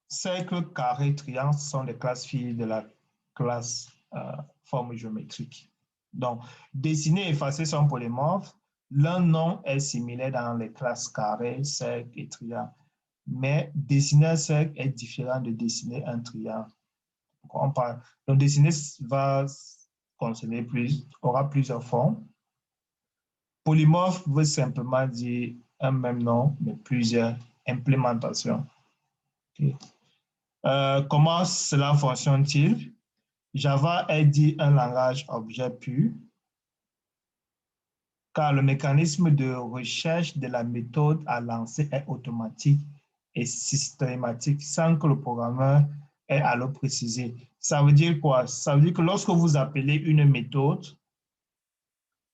cercle, carré, triangle sont les classes filles de la classe forme géométrique. Donc, dessiner et effacer sont polymorphes. L'un nom est similaire dans les classes carré, cercle et triangle. Mais dessiner un cercle est différent de dessiner un triangle. Donc, dessiner aura plusieurs formes. Polymorphe veut simplement dire un même nom, mais plusieurs implémentations. Okay. Comment cela fonctionne-t-il? Java est dit un langage objet pur, car le mécanisme de recherche de la méthode à lancer est automatique et systématique sans que le programmeur ait à le préciser. Ça veut dire quoi? Ça veut dire que lorsque vous appelez une méthode,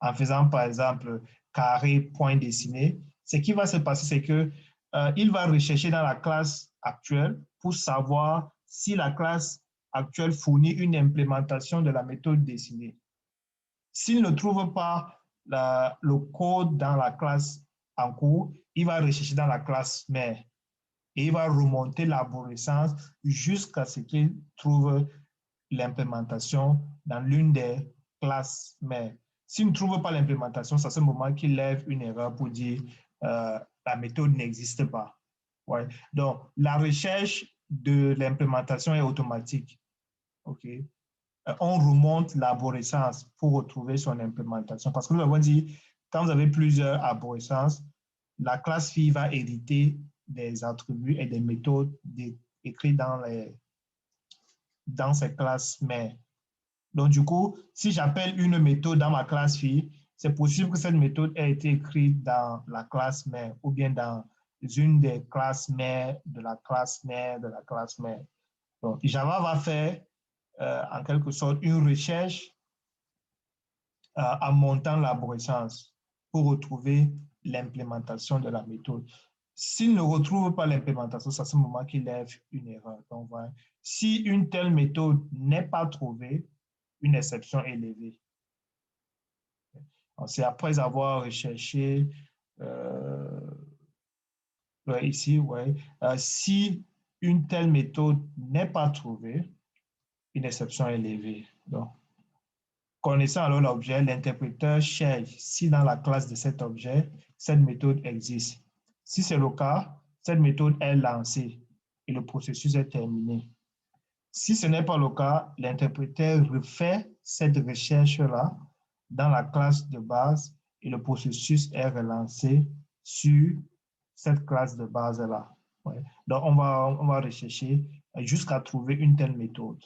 en faisant par exemple carré, point dessiné, ce qui va se passer, c'est que il va rechercher dans la classe actuelle pour savoir si la classe actuelle fournit une implémentation de la méthode dessinée. S'il ne trouve pas le code dans la classe en cours, il va rechercher dans la classe mère et il va remonter l'arborescence jusqu'à ce qu'il trouve l'implémentation dans l'une des classes mères. S'il ne trouve pas l'implémentation, c'est à ce moment qu'il lève une erreur pour dire la méthode n'existe pas. Ouais. Donc, la recherche de l'implémentation est automatique. Okay. On remonte l'arborescence pour retrouver son implémentation. Parce que nous avons dit, quand vous avez plusieurs arborescences, la classe fille va hériter des attributs et des méthodes écrits dans ces classes mères. Donc, du coup, si j'appelle une méthode dans ma classe fille, c'est possible que cette méthode ait été écrite dans la classe mère ou bien dans une des classes mères de la classe mère de la classe mère. Donc, Java va faire en quelque sorte une recherche en montant l'arborescence pour retrouver l'implémentation de la méthode. S'il ne retrouve pas l'implémentation, c'est à ce moment qu'il lève une erreur. Donc, voilà. Si une telle méthode n'est pas trouvée, une exception est levée. C'est après avoir recherché ici, ouais, si une telle méthode n'est pas trouvée, une exception est levée. Donc, connaissant alors l'objet, l'interpréteur cherche si dans la classe de cet objet, cette méthode existe. Si c'est le cas, cette méthode est lancée et le processus est terminé. Si ce n'est pas le cas, l'interpréteur refait cette recherche-là dans la classe de base et le processus est relancé sur cette classe de base-là. Ouais. Donc, on va rechercher jusqu'à trouver une telle méthode.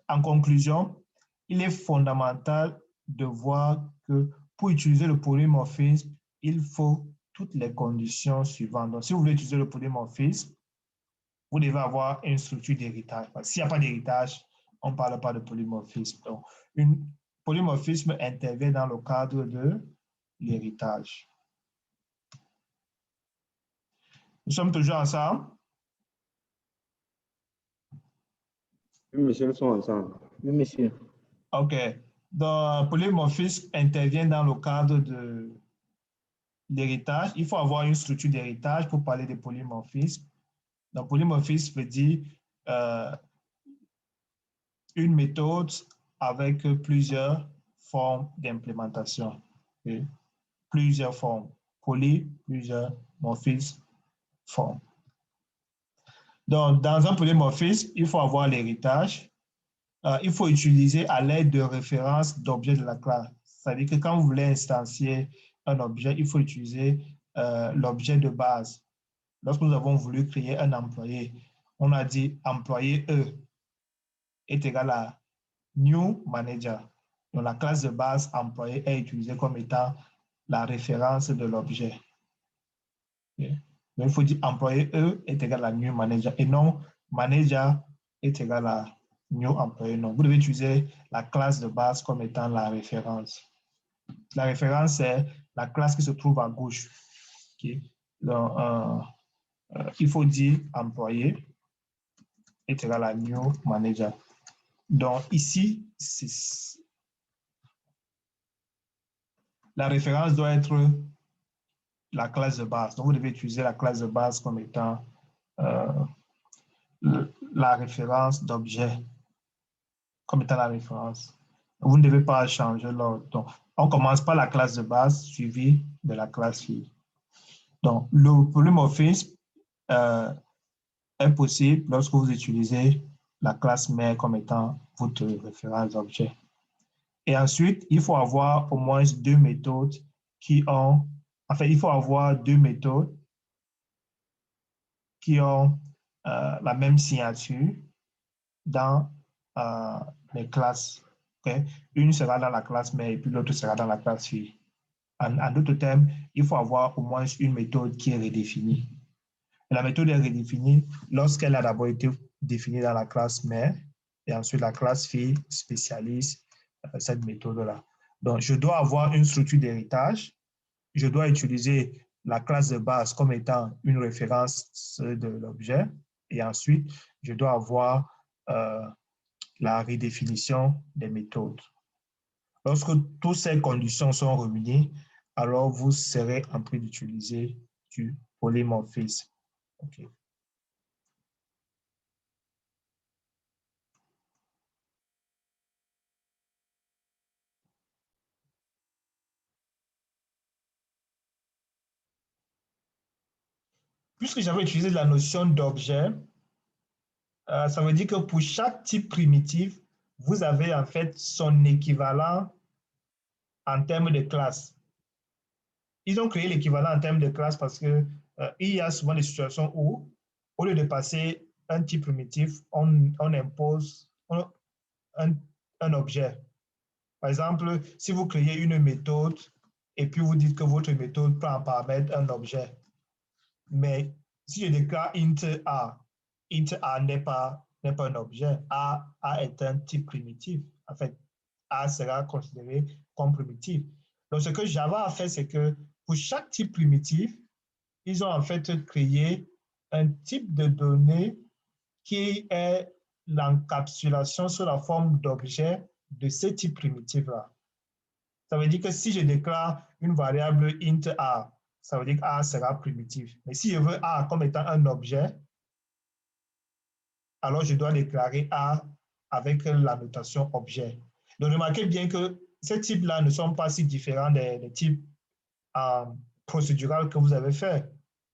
En conclusion, il est fondamental de voir que pour utiliser le polymorphisme, il faut toutes les conditions suivantes. Donc, si vous voulez utiliser le polymorphisme, vous devez avoir une structure d'héritage. S'il n'y a pas d'héritage, on ne parle pas de polymorphisme. Donc, un polymorphisme intervient dans le cadre de l'héritage. Nous sommes toujours ensemble? Oui, monsieur, nous sommes ensemble. Oui, monsieur. OK. Donc, le polymorphisme intervient dans le cadre de l'héritage. Il faut avoir une structure d'héritage pour parler de polymorphisme. Donc, polymorphisme veut dire une méthode avec plusieurs formes d'implémentation. Okay? Plusieurs formes. Plusieurs morphismes, formes. Donc, dans un polymorphisme, il faut avoir l'héritage. Il faut utiliser à l'aide de références d'objets de la classe. C'est-à-dire que quand vous voulez instancier un objet, il faut utiliser l'objet de base. Lorsque nous avons voulu créer un employé, on a dit employé E est égal à new manager. Donc, la classe de base employé est utilisée comme étant la référence de l'objet. Okay. Donc, il faut dire employé E est égal à new manager et non manager est égal à new employé. Non, vous devez utiliser la classe de base comme étant la référence. La référence, c'est la classe qui se trouve à gauche. Okay. Donc, il faut dire employé est égal à new manager. Donc, ici, la référence doit être la classe de base. Donc, vous devez utiliser la classe de base comme étant la référence d'objet, comme étant la référence. Vous ne devez pas changer l'ordre. Donc, on commence par la classe de base suivie de la classe fille. Donc, le polymorphisme est possible lorsque vous utilisez la classe mère comme étant votre référence d'objet. Et ensuite, il faut avoir au moins deux méthodes qui ont, il faut avoir deux méthodes qui ont la même signature dans les classes. Okay? Une sera dans la classe mère et puis l'autre sera dans la classe fille. En d'autres termes, il faut avoir au moins une méthode qui est redéfinie. Et la méthode est redéfinie lorsqu'elle a d'abord été définie dans la classe mère et ensuite la classe fille spécialise cette méthode-là. Donc, je dois avoir une structure d'héritage. Je dois utiliser la classe de base comme étant une référence de l'objet. Et ensuite, je dois avoir la redéfinition des méthodes. Lorsque toutes ces conditions sont réunies, alors vous serez en train d'utiliser du polymorphisme. Okay. Puisque j'avais utilisé la notion d'objet, ça veut dire que pour chaque type primitif, vous avez en fait son équivalent en termes de classe. Ils ont créé l'équivalent en termes de classe parce que il y a souvent des situations où, au lieu de passer un type primitif, on impose un objet. Par exemple, si vous créez une méthode et puis vous dites que votre méthode prend en paramètre un objet, mais si je déclare int A n'est pas un objet. A est un type primitif. En fait, A sera considéré comme primitif. Donc, ce que Java a fait, c'est que pour chaque type primitif, ils ont en fait créé un type de données qui est l'encapsulation sous la forme d'objet de ce type primitif-là. Ça veut dire que si je déclare une variable int A, ça veut dire que A sera primitif. Mais si je veux A comme étant un objet, alors je dois déclarer A avec la notation objet. Donc, remarquez bien que ces types-là ne sont pas si différents des types procéduraux que vous avez fait,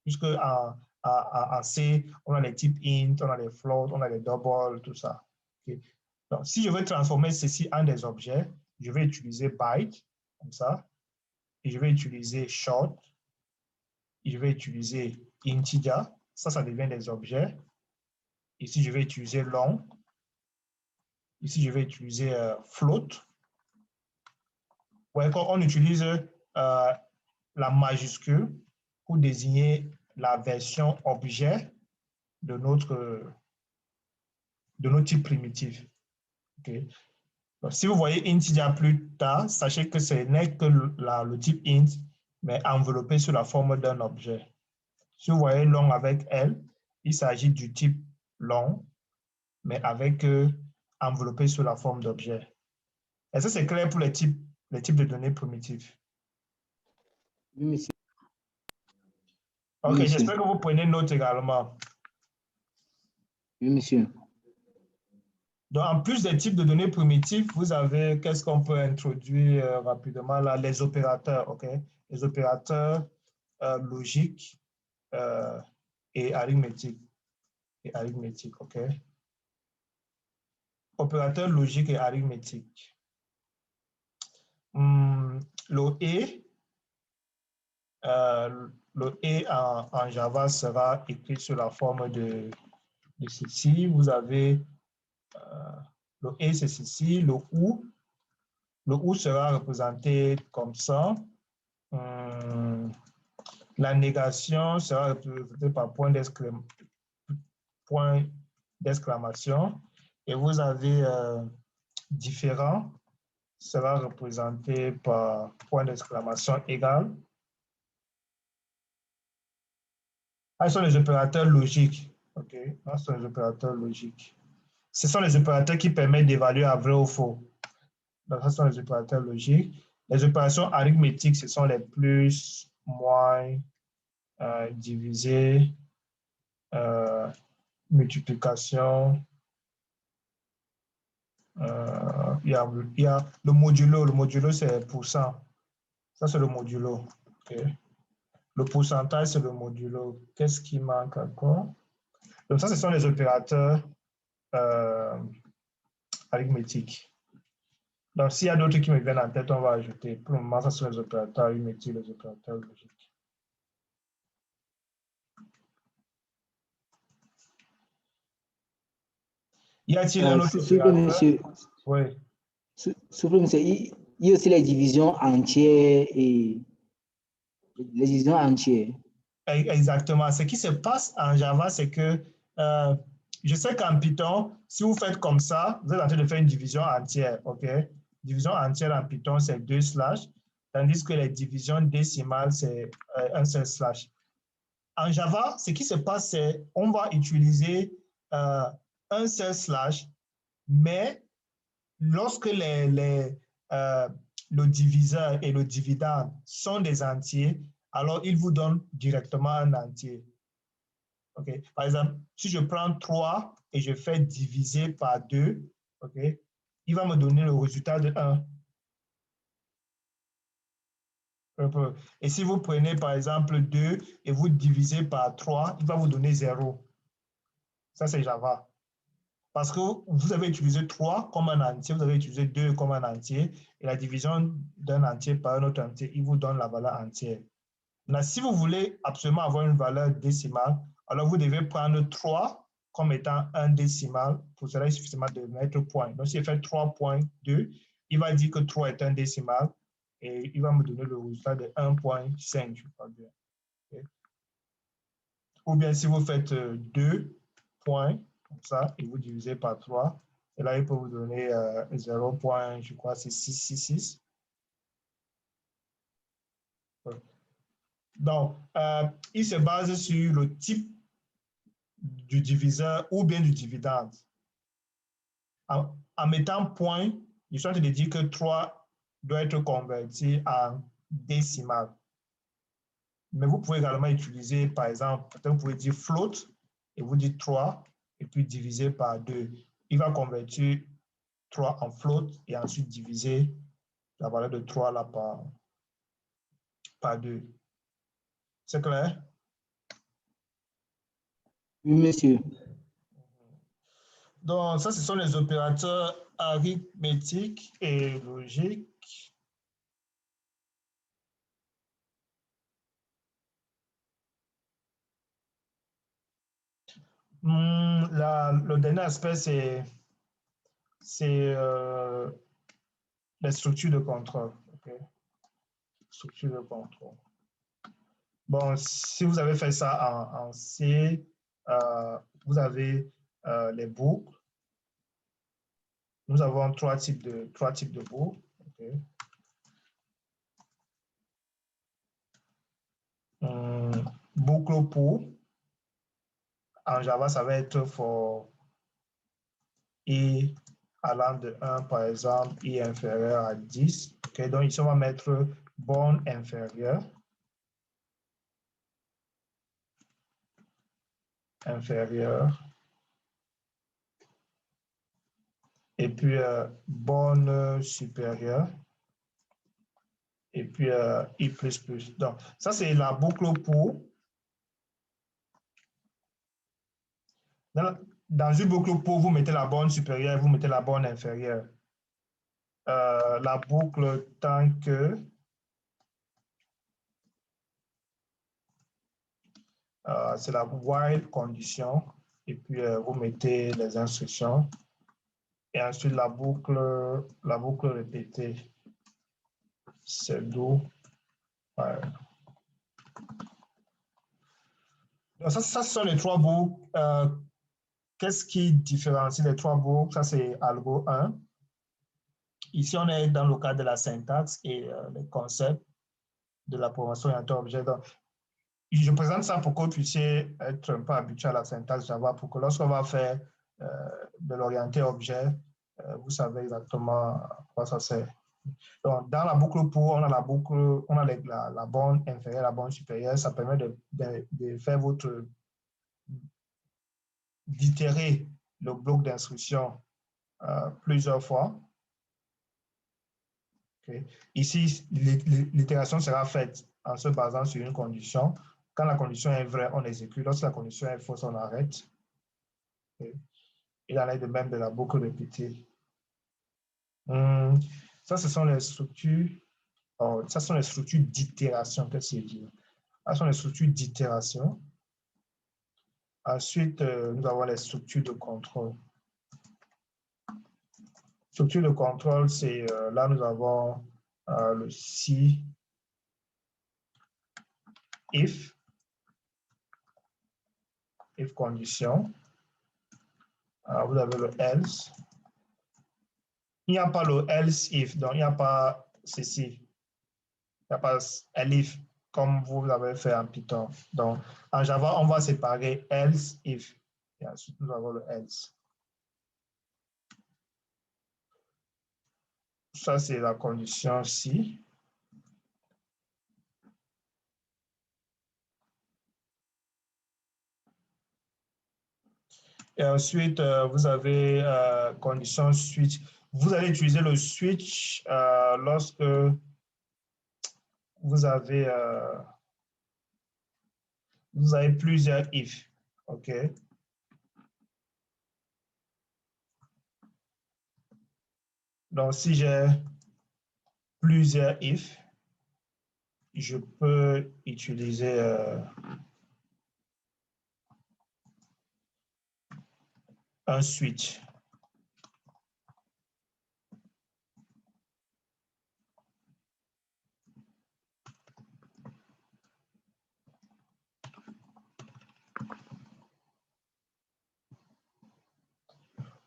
puisque en C, on a les types int, on a les float, on a les double, tout ça. Okay. Donc, si je veux transformer ceci en des objets, je vais utiliser byte, comme ça, et je vais utiliser short, et je vais utiliser integer, ça devient des objets. Ici, je vais utiliser long. Ici, je vais utiliser float. Ouais, quand on utilise la majuscule pour désigner la version objet de notre type primitif. Okay. Donc, si vous voyez integer plus tard, sachez que ce n'est que le type int, mais enveloppé sous la forme d'un objet. Si vous voyez long avec L, il s'agit du type long, mais avec enveloppé sous la forme d'objet. Est-ce que c'est clair pour les types de données primitifs? Oui, monsieur. Ok, j'espère que vous prenez note également. Oui, monsieur. Donc, en plus des types de données primitifs, vous avez, qu'est-ce qu'on peut introduire rapidement là? Les opérateurs, ok? Les opérateurs logiques et arithmétiques. Ok? Opérateurs logiques et arithmétiques. Le et en Java sera écrit sous la forme de ceci. Vous avez le et, c'est ceci. Le ou sera représenté comme ça. La négation sera représentée par point d'exclamation. Et vous avez différent sera représenté par point d'exclamation égal. Ce sont les opérateurs logiques. OK, ce sont les opérateurs logiques. Ce sont les opérateurs qui permettent d'évaluer à vrai ou faux. Donc, ce sont les opérateurs logiques. Les opérations arithmétiques, ce sont les plus moins diviser, multiplication. Il y a le modulo. Le modulo, c'est pourcent. Ça, c'est le modulo. Okay. Le pourcentage, c'est le modulo. Qu'est-ce qui manque encore? Donc, ça, ce sont les opérateurs arithmétiques. Donc, s'il y a d'autres qui me viennent en tête, on va ajouter. Pour le moment, ça sont les opérateurs arithmétiques, les opérateurs logiques. Y a-t-il un autre opérateur? Monsieur, Oui. Monsieur, il y a aussi les divisions entières et les divisions entières. Exactement. Ce qui se passe en Java, c'est que je sais qu'en Python, si vous faites comme ça, vous êtes en train de faire une division entière, OK? Division entière en Python, c'est 2 slash, tandis que les divisions décimales, c'est un seul slash. En Java, ce qui se passe, c'est on va utiliser un seul slash, mais lorsque le diviseur et le dividende sont des entiers, alors il vous donne directement un entier. Okay? Par exemple, si je prends 3 et je fais diviser par 2, okay, il va me donner le résultat de 1. Et si vous prenez par exemple 2 et vous divisez par 3, il va vous donner 0. Ça, c'est Java. Parce que vous avez utilisé 3 comme un entier, vous avez utilisé 2 comme un entier, et la division d'un entier par un autre entier, il vous donne la valeur entière. Maintenant, si vous voulez absolument avoir une valeur décimale, alors vous devez prendre 3 comme étant un décimal. Pour cela, il suffit suffisamment de mettre point. Donc, si je fais 3.2, il va dire que 3 est un décimal et il va me donner le résultat de 1.5, je crois bien. Okay. Ou bien si vous faites 2 points, comme ça, et vous divisez par 3, et là, il peut vous donner 0. Je crois c'est 666. Donc, il se base sur le type du diviseur ou bien du dividende. En mettant point, je suis en train de dire que 3 doit être converti en décimal. Mais vous pouvez également utiliser, par exemple, vous pouvez dire float et vous dites 3 et puis diviser par 2. Il va convertir 3 en float et ensuite diviser la valeur de 3 là par 2. C'est clair? Oui, monsieur. Donc, ça, ce sont les opérateurs arithmétiques et logiques. Le dernier aspect, c'est les structures de contrôle. Okay? Structure de contrôle. Bon, si vous avez fait ça en C, vous avez les boucles. Nous avons trois types de boucles. Okay? Boucle pour. En Java, ça va être for i allant de 1, par exemple, i inférieur à 10. Okay? Donc, ici, on va mettre borne inférieure. Et puis borne supérieure, et puis i++. Donc, ça, c'est la boucle pour. Dans une boucle pour, vous mettez la borne supérieure, vous mettez la borne inférieure. La boucle tant que c'est la while condition, et puis vous mettez les instructions. Et ensuite, la boucle répétée, c'est do. Ouais. Donc ça, ce sont les trois boucles. Qu'est-ce qui différencie les trois boucles? Ça, c'est algo 1. Ici, on est dans le cadre de la syntaxe et les concepts de la programmation orientée objet. Donc, je présente ça pour que vous puissiez être un peu habitué à la syntaxe Java, pour que lorsqu'on va faire de l'orienté objet, vous savez exactement à quoi ça sert. Donc, dans la boucle pour, on a la boucle, on a la borne inférieure, la borne supérieure. Ça permet de faire d'itérer le bloc d'instruction plusieurs fois. Okay. Ici, l'itération sera faite en se basant sur une condition. Quand la condition est vraie, on exécute. Lorsque la condition est fausse, on arrête. Okay. Il en est de même de la boucle répétée. Ça, ce sont les structures. Oh, ça sont les structures d'itération. Qu'est-ce que c'est dire? Ça sont les structures d'itération. Ensuite, nous avons les structures de contrôle. Structure de contrôle, c'est là, nous avons le si, if condition. Vous avez le else. Il n'y a pas le else if, donc il n'y a pas ceci. Il n'y a pas elif comme vous l'avez fait en Python. Donc, en Java, on va séparer else, if. Et ensuite, nous avons le else. Ça, c'est la condition si. Et ensuite, vous avez condition switch. Vous allez utiliser le switch lorsque vous avez plusieurs if. OK? Donc, si j'ai plusieurs if, je peux utiliser un switch.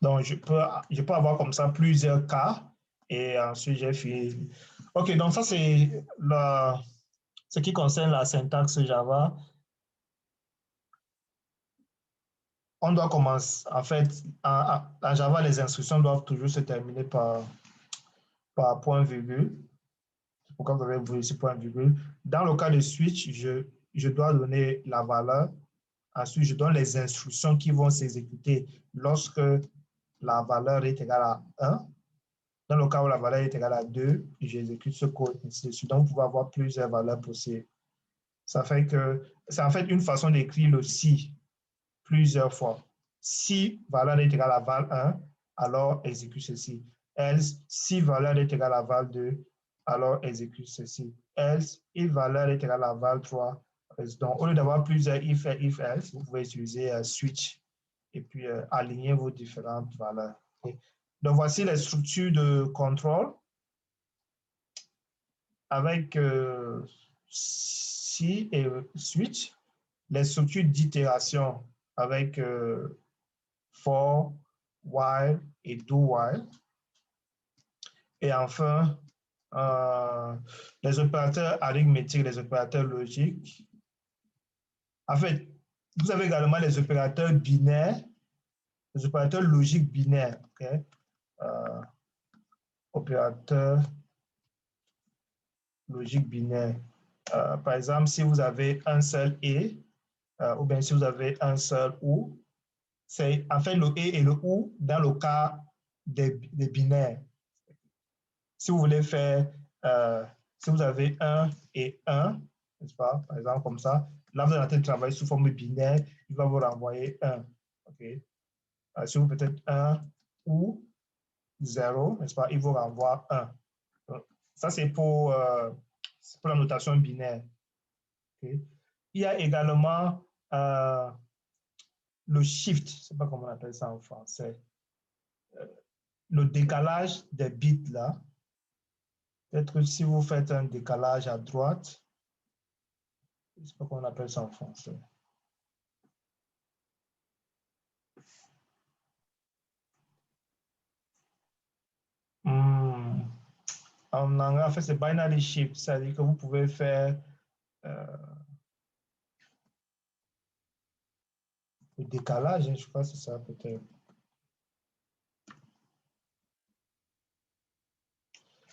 Donc, je peux avoir comme ça plusieurs cas et ensuite j'ai fini. OK, donc ça, c'est ce qui concerne la syntaxe Java. On doit commencer, en fait, en Java, les instructions doivent toujours se terminer par point virgule. C'est pourquoi vous avez vu ici point virgule. Dans le cas de switch, je dois donner la valeur. Ensuite, je donne les instructions qui vont s'exécuter lorsque la valeur est égale à 1. Dans le cas où la valeur est égale à 2, j'exécute ce code, ainsi de suite. Donc, vous pouvez avoir plusieurs valeurs possibles. Ça fait que c'est en fait une façon d'écrire le si plusieurs fois. Si valeur est égale à val 1, alors exécute ceci. Else, si valeur est égale à val 2, alors exécute ceci. Else, if valeur est égale à val 3. Donc, au lieu d'avoir plusieurs if et if else, vous pouvez utiliser switch et puis aligner vos différentes valeurs. Okay. Donc, voici les structures de contrôle avec si et switch, les structures d'itération avec for, while et do while. Et enfin, les opérateurs arithmétiques, les opérateurs logiques. En fait, vous avez également les opérateurs binaires, les opérateurs logiques binaires. Okay? Opérateurs logiques binaires. Par exemple, si vous avez un seul et, ou bien si vous avez un seul ou, c'est en fait le et le ou dans le cas des binaires. Si vous voulez faire, si vous avez 1 et 1, n'est-ce pas, par exemple comme ça, là vous êtes en train de travailler sous forme binaire, il va vous renvoyer 1. Okay? Si vous faites 1 ou 0, n'est-ce pas, il vous renvoie 1. Donc, ça, c'est pour la notation binaire. Okay? Il y a également le shift, je ne sais pas comment on appelle ça en français, le décalage des bits là. Peut-être si vous faites un décalage à droite, je ne sais pas comment on appelle ça en français. En anglais, en fait, c'est binary shift, c'est-à-dire que vous pouvez faire le décalage, je crois que c'est ça peut-être.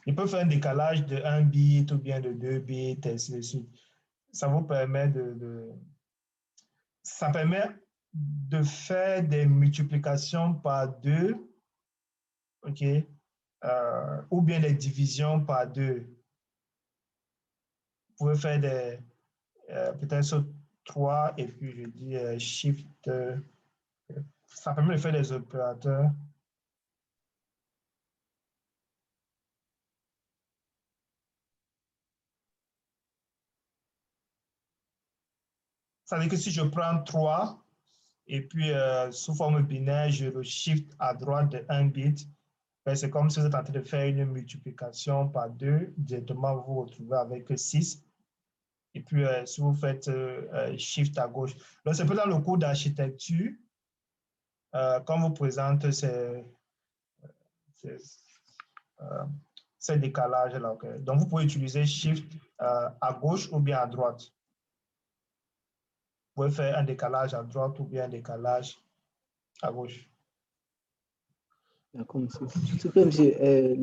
Il peut faire un décalage de 1 bit ou bien de 2 bits, ainsi de suite. Ça vous permet ça permet de faire des multiplications par 2, OK, ou bien des divisions par 2. Vous pouvez faire des, peut-être sur 3 et puis je dis shift. Ça permet de faire des opérateurs. Ça veut dire que si je prends 3 et puis sous forme binaire, je le shift à droite de 1 bit, ben, c'est comme si vous êtes en train de faire une multiplication par 2. Directement, vous vous retrouvez avec 6. Et puis, si vous faites shift à gauche. Donc, c'est peut dans le cours d'architecture, quand vous présente ces décalages-là. Okay. Donc, vous pouvez utiliser shift à gauche ou bien à droite. Vous pouvez faire un décalage à droite ou bien un décalage à gauche. D'accord, monsieur. S'il vous plaît, monsieur,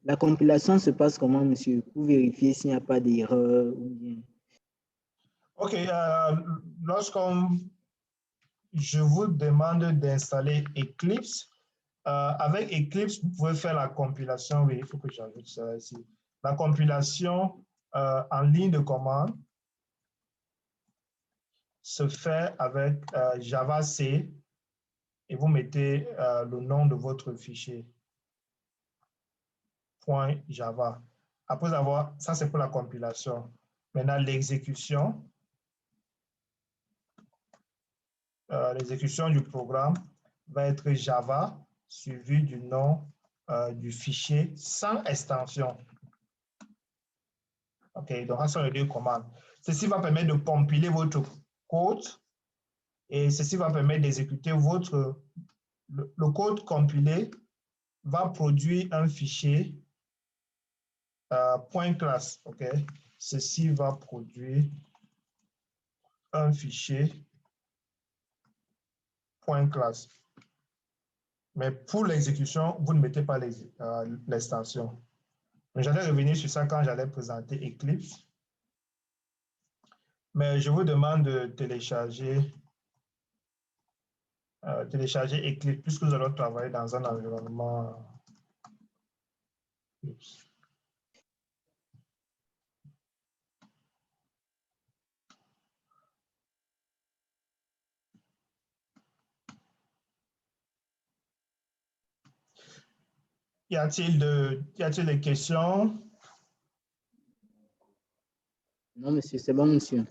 la compilation se passe comment, monsieur, pour vérifier s'il n'y a pas d'erreur ou bien... OK. Je vous demande d'installer Eclipse. Avec Eclipse, vous pouvez faire la compilation. Oui, il faut que j'ajoute ça ici. La compilation en ligne de commande se fait avec Java C et vous mettez le nom de votre fichier .java. Après avoir, ça c'est pour la compilation. Maintenant, l'exécution du programme va être Java suivi du nom du fichier sans extension. OK, donc, ça sont les deux commandes. Ceci va permettre de compiler votre code et ceci va permettre d'exécuter le code compilé va produire un fichier .class. OK, ceci va produire un fichier .class. Mais pour l'exécution, vous ne mettez pas l'extension. J'allais revenir sur ça quand j'allais présenter Eclipse. Mais je vous demande de télécharger Eclipse puisque vous allez travailler dans un environnement. Y a-t-il des questions? Non, monsieur, c'est bon, monsieur.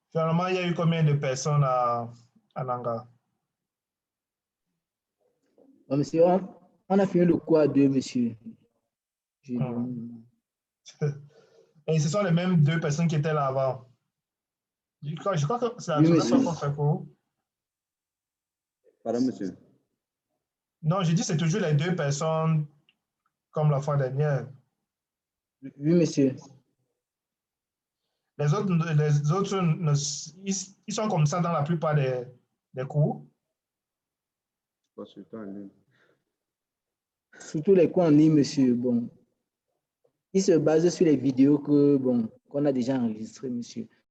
Finalement, il y a eu combien de personnes à Nanga? Bon, monsieur, on a fini le cours à 2, monsieur. Et ce sont les mêmes 2 personnes qui étaient là avant. Je crois que c'est la Oui, première fois monsieur. qu'on fait cours. Pardon, monsieur. Non, j'ai dit c'est toujours les 2 personnes comme la fois dernière. Oui, monsieur. Les autres ils sont comme ça dans la plupart des cours. Pas sur le temps en ligne. Surtout les cours en ligne, monsieur. Bon, ils se basent sur les vidéos qu'on a déjà enregistrées, monsieur.